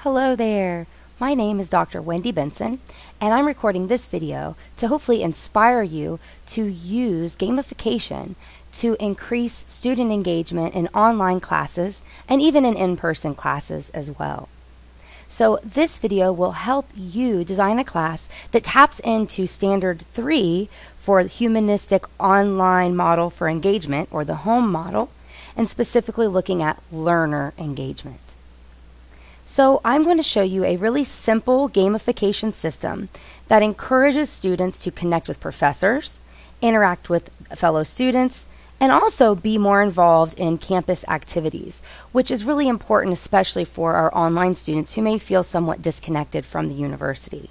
Hello there. My name is Dr. Wendy Benson, and I'm recording this video to hopefully inspire you to use gamification to increase student engagement in online classes and even in in-person classes as well. So this video will help you design a class that taps into Standard 3 for the Humanistic Online Model for Engagement, or the HOME model, and specifically looking at learner engagement. So I'm going to show you a really simple gamification system that encourages students to connect with professors, interact with fellow students, and also be more involved in campus activities, which is really important, especially for our online students who may feel somewhat disconnected from the university.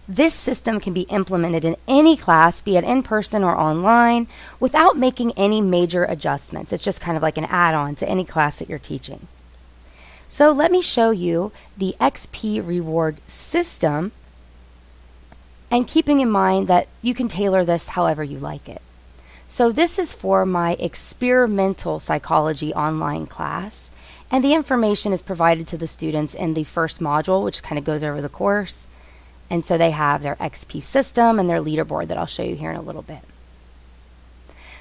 This system can be implemented in any class, be it in person or online, without making any major adjustments. It's just kind of like an add-on to any class that you're teaching. So let me show you the XP reward system, and keeping in mind that you can tailor this however you like it. So this is for my experimental psychology online class, and the information is provided to the students in the first module, which kind of goes over the course. And so they have their XP system and their leaderboard that I'll show you here in a little bit.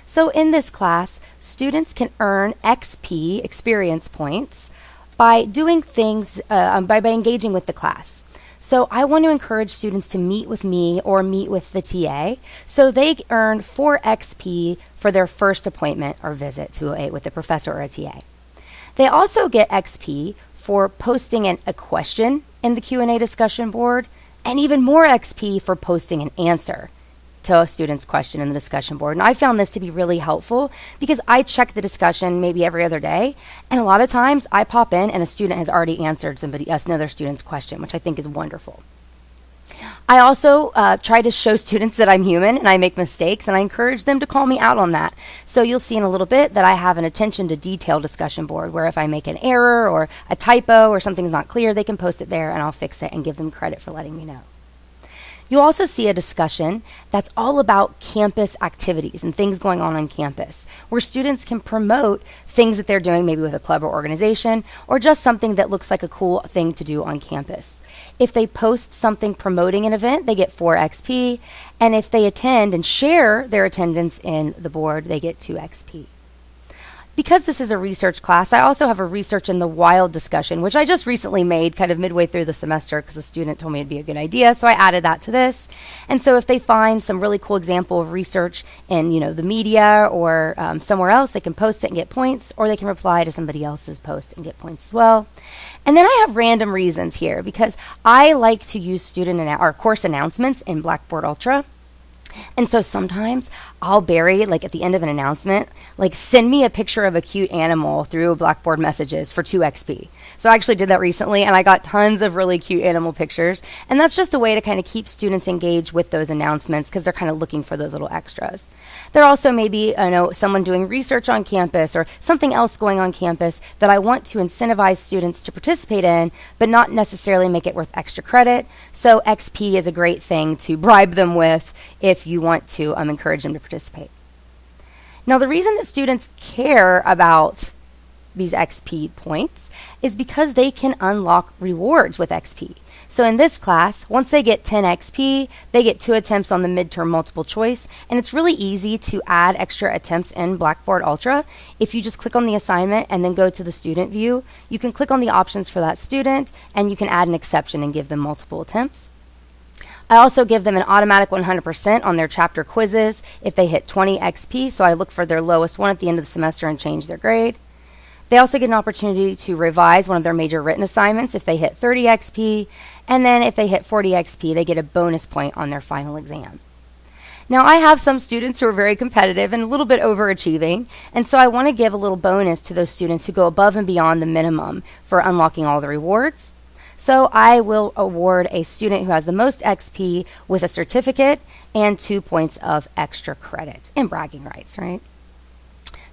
So in this class, students can earn XP, experience points, by doing things, by engaging with the class. So I want to encourage students to meet with me or meet with the TA. So they earn 4 XP for their first appointment or visit with a professor or a TA. They also get XP for posting a question in the Q&A discussion board, and even more XP for posting an answer to a student's question in the discussion board. And I found this to be really helpful because I check the discussion maybe every other day, and a lot of times I pop in and a student has already answered another student's question, which I think is wonderful. I also try to show students that I'm human and I make mistakes, and I encourage them to call me out on that. So you'll see in a little bit that I have an attention to detail discussion board where if I make an error or a typo or something's not clear, they can post it there and I'll fix it and give them credit for letting me know. You'll also see a discussion that's all about campus activities and things going on campus, where students can promote things that they're doing maybe with a club or organization, or just something that looks like a cool thing to do on campus. If they post something promoting an event, they get 4 XP, and if they attend and share their attendance in the board, they get 2 XP. Because this is a research class, I also have a research in the wild discussion, which I just recently made kind of midway through the semester because a student told me it'd be a good idea, so I added that to this. And so if they find some really cool example of research in the media or somewhere else, they can post it and get points, or they can reply to somebody else's post and get points as well. And then I have random reasons here because I like to use course announcements in Blackboard Ultra. And so sometimes I'll bury, at the end of an announcement, send me a picture of a cute animal through Blackboard messages for 2 XP. So I actually did that recently, and I got tons of really cute animal pictures. And that's just a way to kind of keep students engaged with those announcements because they're kind of looking for those little extras. There also may be someone doing research on campus or something else going on campus that I want to incentivize students to participate in, but not necessarily make it worth extra credit. So XP is a great thing to bribe them with if you want to encourage them to participate. Now, the reason that students care about these XP points is because they can unlock rewards with XP. So in this class, once they get 10 XP, they get 2 attempts on the midterm multiple choice, and it's really easy to add extra attempts in Blackboard Ultra. If you just click on the assignment and then go to the student view, you can click on the options for that student, and you can add an exception and give them multiple attempts. I also give them an automatic 100% on their chapter quizzes if they hit 20 XP, so I look for their lowest one at the end of the semester and change their grade. They also get an opportunity to revise one of their major written assignments if they hit 30 XP, and then if they hit 40 XP, they get a bonus point on their final exam. Now, I have some students who are very competitive and a little bit overachieving, and so I want to give a little bonus to those students who go above and beyond the minimum for unlocking all the rewards. So I will award a student who has the most XP with a certificate and 2 points of extra credit and bragging rights, right?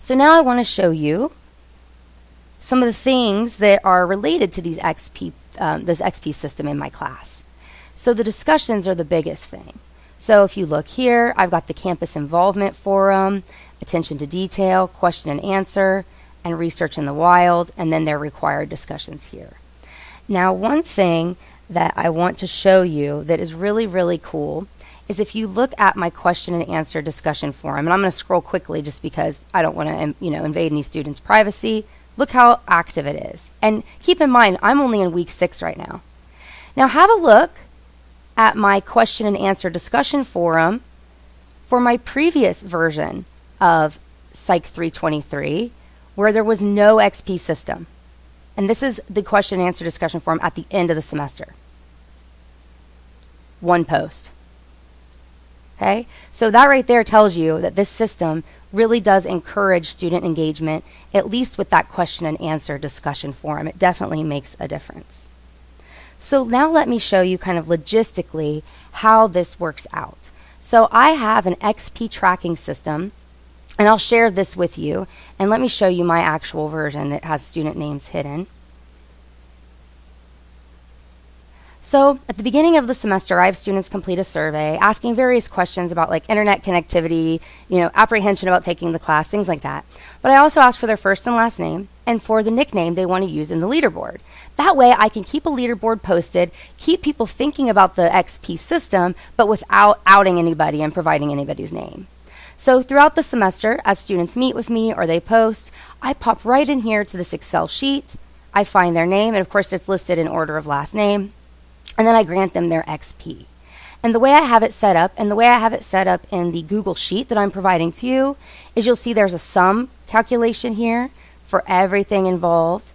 So now I want to show you some of the things that are related to this XP system in my class. So the discussions are the biggest thing. So if you look here, I've got the campus involvement forum, attention to detail, question and answer, and research in the wild, and then their required discussions here. Now, one thing that I want to show you that is really, really cool is if you look at my question and answer discussion forum, and I'm going to scroll quickly just because I don't want to, invade any students' privacy. Look how active it is. And keep in mind, I'm only in week 6 right now. Now have a look at my question and answer discussion forum for my previous version of Psych 323, where there was no XP system. And this is the question and answer discussion forum at the end of the semester. One post. Okay, so that right there tells you that this system really does encourage student engagement, at least with that question and answer discussion forum. It definitely makes a difference. So now let me show you kind of logistically how this works out. So I have an XP tracking system, and I'll share this with you, and let me show you my actual version that has student names hidden. So at the beginning of the semester, I have students complete a survey asking various questions about like internet connectivity, apprehension about taking the class, things like that. But I also ask for their first and last name and for the nickname they want to use in the leaderboard. That way I can keep a leaderboard posted, keep people thinking about the XP system, but without outing anybody and providing anybody's name. So throughout the semester, as students meet with me or they post, I pop right in here to this Excel sheet. I find their name, and of course it's listed in order of last name. And then I grant them their XP. And the way I have it set up, and the way I have it set up in the Google Sheet that I'm providing to you, is you'll see there's a sum calculation here for everything involved,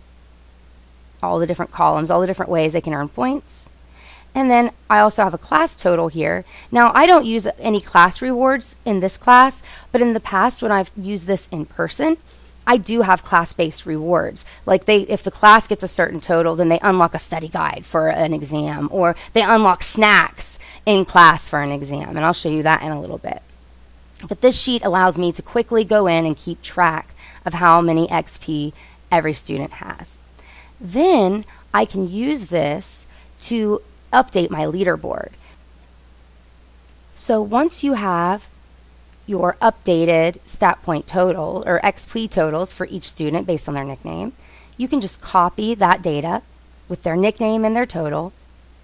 all the different columns, all the different ways they can earn points. And then I also have a class total here. Now, I don't use any class rewards in this class, but in the past when I've used this in person, I do have class-based rewards. Like if the class gets a certain total, then they unlock a study guide for an exam, or they unlock snacks in class for an exam. And I'll show you that in a little bit. But this sheet allows me to quickly go in and keep track of how many XP every student has. Then I can use this to update my leaderboard. So once you have your updated stat point total or XP totals for each student based on their nickname, you can just copy that data with their nickname and their total.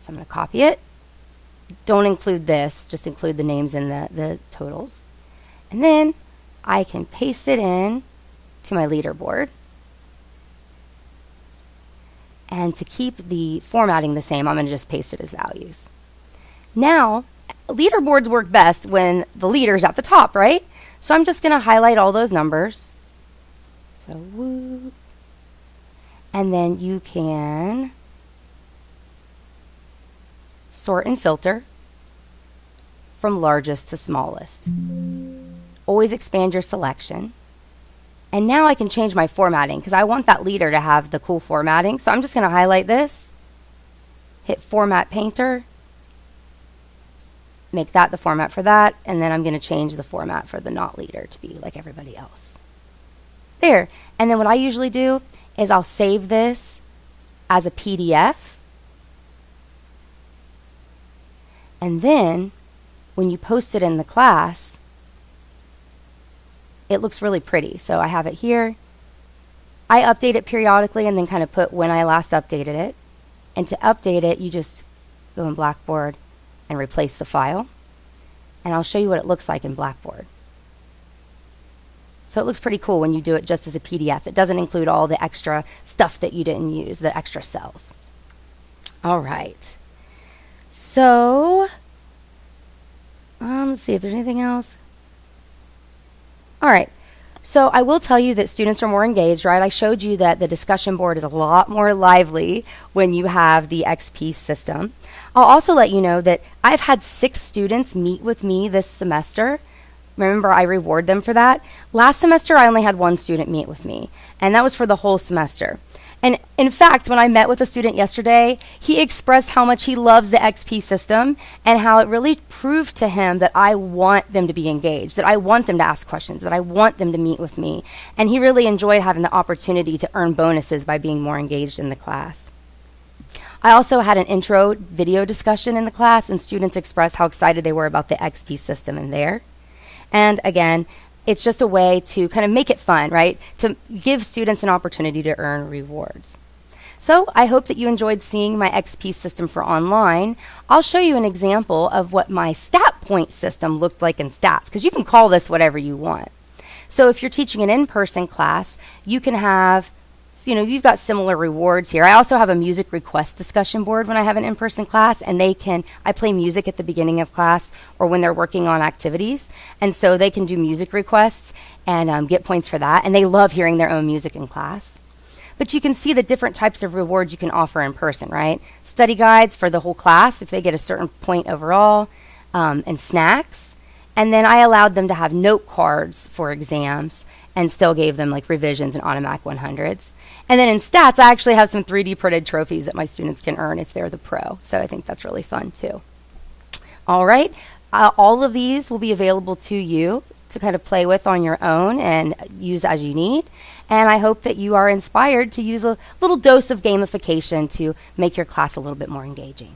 So I'm going to copy it. Don't include this, just include the names and the totals. And then I can paste it in to my leaderboard. And to keep the formatting the same, I'm going to just paste it as values. Now, leaderboards work best when the leader's at the top, right? So I'm just going to highlight all those numbers. So, whoop. And then you can sort and filter from largest to smallest. Always expand your selection. And now I can change my formatting because I want that leader to have the cool formatting. So I'm just going to highlight this, hit Format Painter, make that the format for that, and then I'm going to change the format for the not leader to be like everybody else. There. And then what I usually do is I'll save this as a PDF. And then when you post it in the class, it looks really pretty. So I have it here. I update it periodically and then kind of put when I last updated it. And to update it, you just go in Blackboard and replace the file. And I'll show you what it looks like in Blackboard. So it looks pretty cool when you do it just as a PDF. It doesn't include all the extra stuff that you didn't use, the extra cells. All right. So, let's see if there's anything else. All right. So I will tell you that students are more engaged, right? I showed you that the discussion board is a lot more lively when you have the XP system. I'll also let you know that I've had 6 students meet with me this semester. Remember, I reward them for that. Last semester, I only had 1 student meet with me, and that was for the whole semester. And in fact, when I met with a student yesterday, he expressed how much he loves the XP system and how it really proved to him that I want them to be engaged, that I want them to ask questions, that I want them to meet with me. And he really enjoyed having the opportunity to earn bonuses by being more engaged in the class. I also had an intro video discussion in the class, and students expressed how excited they were about the XP system in there. And again, it's just a way to kind of make it fun, right? To give students an opportunity to earn rewards. So I hope that you enjoyed seeing my XP system for online. I'll show you an example of what my stat point system looked like in stats, because you can call this whatever you want. So if you're teaching an in-person class, you can have, you've got similar rewards here. I also have a music request discussion board when I have an in-person class, and I play music at the beginning of class or when they're working on activities, and so they can do music requests and get points for that, and they love hearing their own music in class. But you can see the different types of rewards you can offer in person, right? Study guides for the whole class if they get a certain point overall, and snacks. And then I allowed them to have note cards for exams and still gave them like revisions and automatic 100s. And then in stats, I actually have some 3D printed trophies that my students can earn if they're the pro. So I think that's really fun too. All right. All of these will be available to you to kind of play with on your own and use as you need. And I hope that you are inspired to use a little dose of gamification to make your class a little bit more engaging.